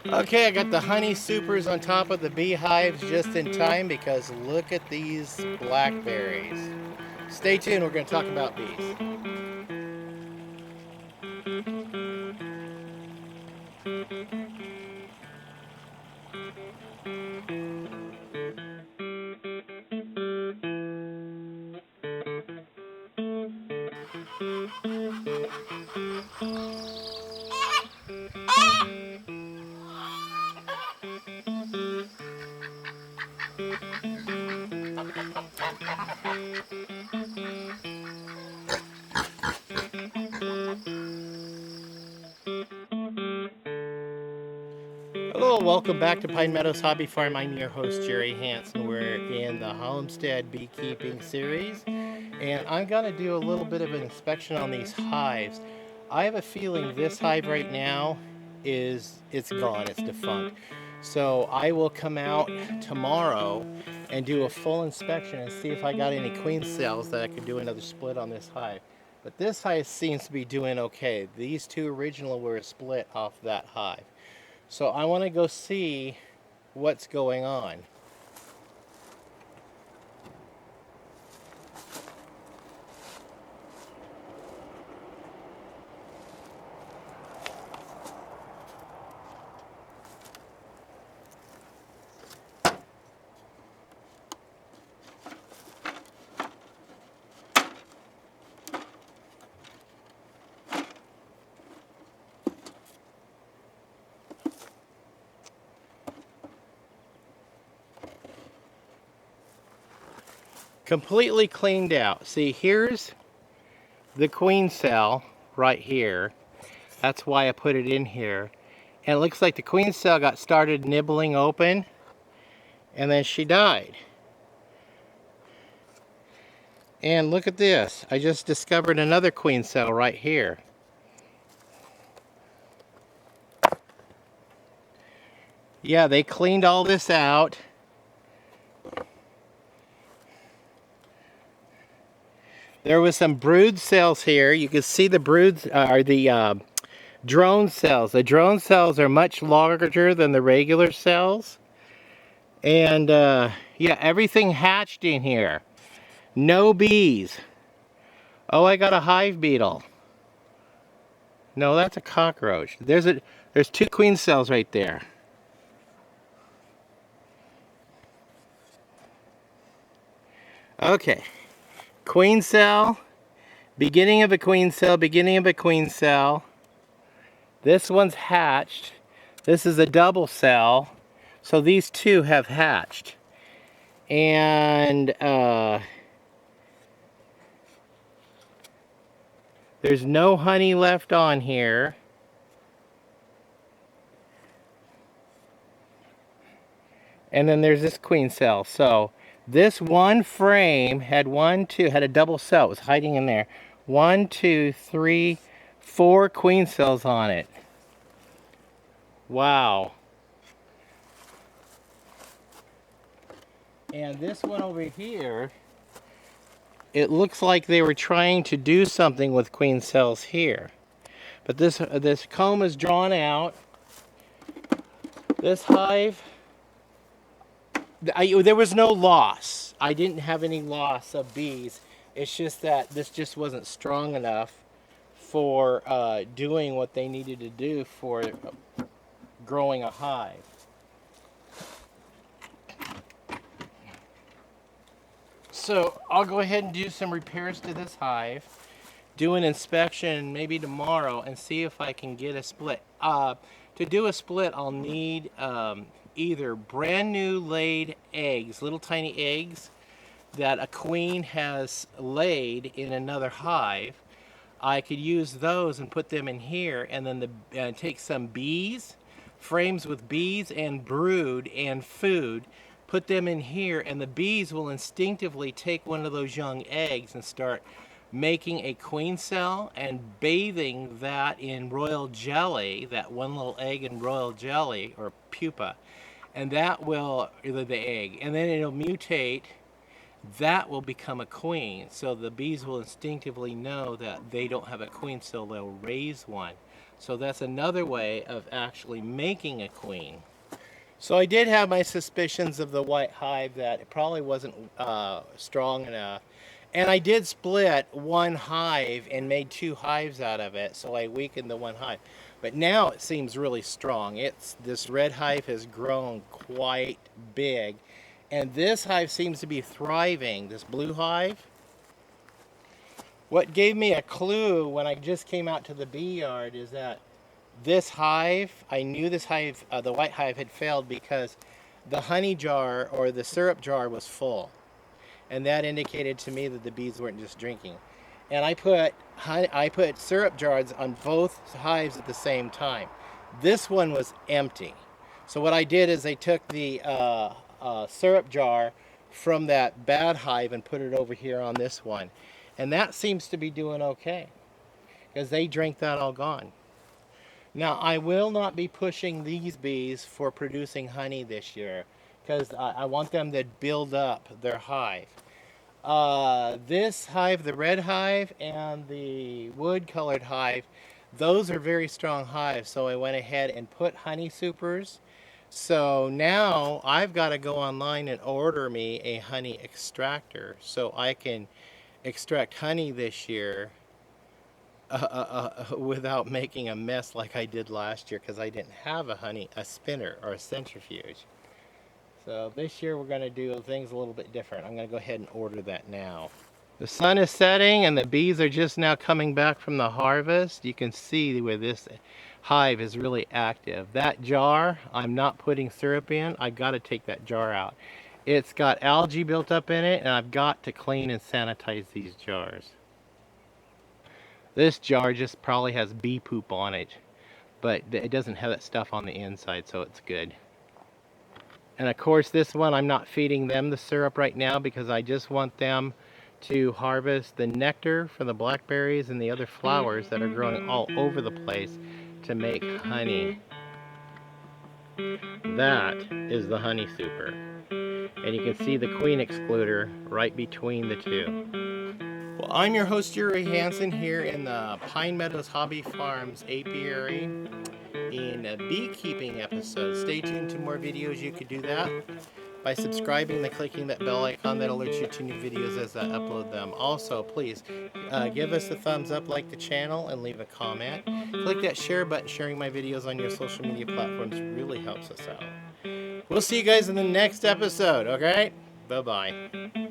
Okay, I got the honey supers on top of the beehives just in time because look at these blackberries. Stay tuned, we're going to talk about bees. Hello, welcome back to Pine Meadows Hobby Farm. I'm your host, Jerry Hanson. We're in the Homestead Beekeeping series, and I'm going to do a little bit of an inspection on these hives. I have a feeling this hive right now it's gone, it's defunct. So I will come out tomorrow and do a full inspection and see if I got any queen cells that I could do another split on this hive. But this hive seems to be doing okay. These two original were a split off that hive. So I want to go see what's going on. Completely cleaned out. See, here's the queen cell right here. That's why I put it in here. And it looks like the queen cell got started nibbling open and then she died. And look at this. I just discovered another queen cell right here. Yeah, they cleaned all this out. There was some brood cells here. You can see the broods are the drone cells. The drone cells are much larger than the regular cells. And yeah, everything hatched in here. No bees. Oh, I got a hive beetle. No, that's a cockroach. There's two queen cells right there. Okay. Queen cell, beginning of a queen cell, beginning of a queen cell. This one's hatched. This is a double cell. So these two have hatched. And there's no honey left on here. And then there's this queen cell. So this one frame had had a double cell. It was hiding in there. 1, 2, 3, 4 queen cells on it. Wow. And this one over here, it looks like they were trying to do something with queen cells here. But this comb is drawn out. This hive, there was no loss. I didn't have any loss of bees. It's just that this just wasn't strong enough for doing what they needed to do for growing a hive. So I'll go ahead and do some repairs to this hive, do an inspection maybe tomorrow, and see if I can get a split. To do a split, I'll need either brand new laid eggs, little tiny eggs that a queen has laid in another hive. I could use those and put them in here, and then take some bees, frames with bees and brood and food, put them in here, and the bees will instinctively take one of those young eggs and start making a queen cell and bathing that in royal jelly, that one little egg in royal jelly or pupa, and that will, the egg, and then it'll mutate. That will become a queen. So the bees will instinctively know that they don't have a queen, so they'll raise one. So that's another way of actually making a queen. So I did have my suspicions of the white hive that it probably wasn't strong enough. And I did split one hive and made 2 hives out of it, so I weakened the one hive. But now it seems really strong. This red hive has grown quite big. And this hive seems to be thriving, this blue hive. What gave me a clue when I just came out to the bee yard is that this hive, I knew this hive, the white hive had failed because the honey jar or the syrup jar was full. And that indicated to me that the bees weren't just drinking. And I put syrup jars on both hives at the same time. This one was empty. So what I did is I took the syrup jar from that bad hive and put it over here on this one. And that seems to be doing okay, because they drank that all gone. Now, I will not be pushing these bees for producing honey this year, because I want them to build up their hive. This hive, the red hive and the wood-colored hive, those are very strong hives, so I went ahead and put honey supers. So now I've got to go online and order me a honey extractor so I can extract honey this year without making a mess like I did last year, because I didn't have a spinner or a centrifuge. So this year we're going to do things a little bit different. I'm going to go ahead and order that now. The sun is setting and the bees are just now coming back from the harvest. You can see where this hive is really active. That jar, I'm not putting syrup in. I've got to take that jar out. It's got algae built up in it, and I've got to clean and sanitize these jars. This jar just probably has bee poop on it, but it doesn't have that stuff on the inside, so it's good. And of course this one, I'm not feeding them the syrup right now because I just want them to harvest the nectar from the blackberries and the other flowers that are growing all over the place to make honey. That is the honey super. And you can see the queen excluder right between the two. Well, I'm your host, Jerry Hanson, here in the Pine Meadows Hobby Farms apiary in a beekeeping episode. Stay tuned to more videos. You could do that by subscribing and clicking that bell icon that alerts you to new videos as I upload them. Also, please give us a thumbs up, like the channel, and leave a comment. Click that share button. Sharing my videos on your social media platforms really helps us out. We'll see you guys in the next episode, okay? Bye-bye.